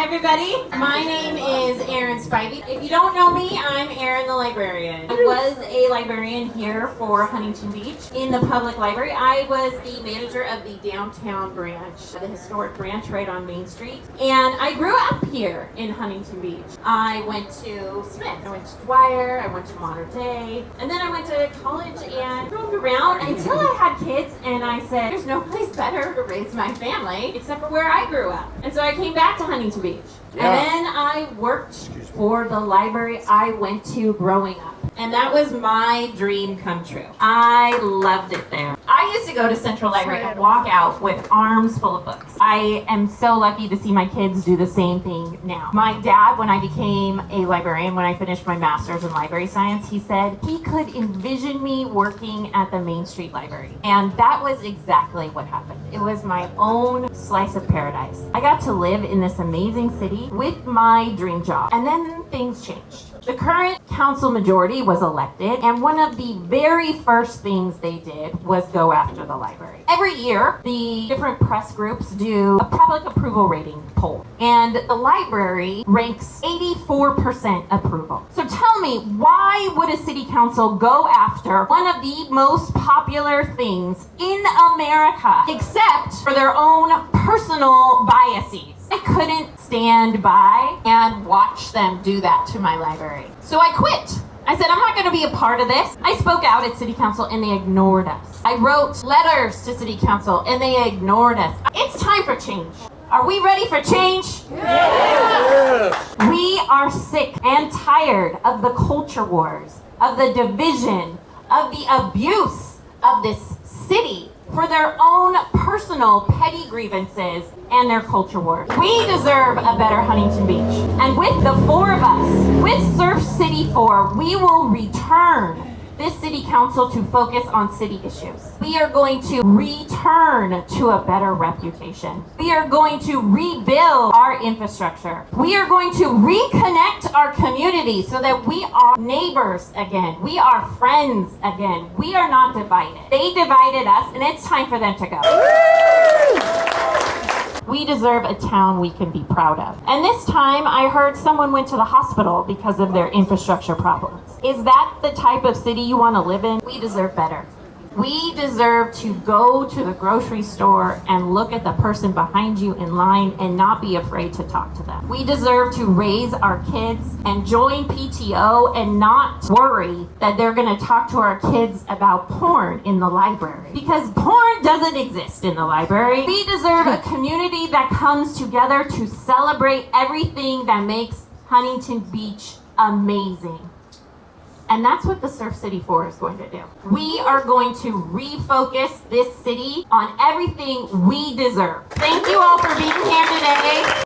Hi everybody, my name is Erin Spivey. If you don't know me, I'm Erin the librarian. I was a librarian here for Huntington Beach in the public library. I was the manager of the downtown branch, the historic branch right on Main Street. And I grew up here in Huntington Beach. I went to Smith, I went to Dwyer, I went to Modern Day, and then I went to college and roamed around until I had kids and I said, there's no place better to raise my family except for where I grew up. And so I came back to Huntington Beach. And then I worked for the library I went to growing up. And that was my dream come true. I loved it there. I used to go to Central Library and walk out with arms full of books. I am so lucky to see my kids do the same thing now. My dad, when I became a librarian, when I finished my master's in library science, he said he could envision me working at the Main Street Library. And that was exactly what happened. It was my own slice of paradise. I got to live in this amazing city with my dream job. And then things changed. The current council majority was elected, and one of the very first things they did was go after the library. Every year, the different press groups do a public approval rating poll, and the library ranks 84% approval. So tell me, why would a city council go after one of the most popular things in America, except for their own personal biases? I couldn't stand by and watch them do that to my library. So I quit. I said, I'm not going to be a part of this. I spoke out at city council and they ignored us. I wrote letters to city council and they ignored us. It's time for change. Are we ready for change? Yes. We are sick and tired of the culture wars, of the division, of the abuse of this city for their own personal petty grievances and their culture wars. We deserve a better Huntington Beach. And with the four of us, with Surf City 4, we will return this city council to focus on city issues. We are going to return to a better reputation. We are going to rebuild our infrastructure. We are going to reconnect our community so that we are neighbors again. We are friends again. We are not divided. They divided us, and it's time for them to go. We deserve a town we can be proud of. And this time, I heard someone went to the hospital because of their infrastructure problems. Is that the type of city you want to live in? We deserve better. We deserve to go to the grocery store and look at the person behind you in line and not be afraid to talk to them. We deserve to raise our kids and join PTO and not worry that they're going to talk to our kids about porn in the library. Because porn doesn't exist in the library. We deserve a community that comes together to celebrate everything that makes Huntington Beach amazing. And that's what the Surf City 4 is going to do. We are going to refocus this city on everything we deserve. Thank you all for being here today.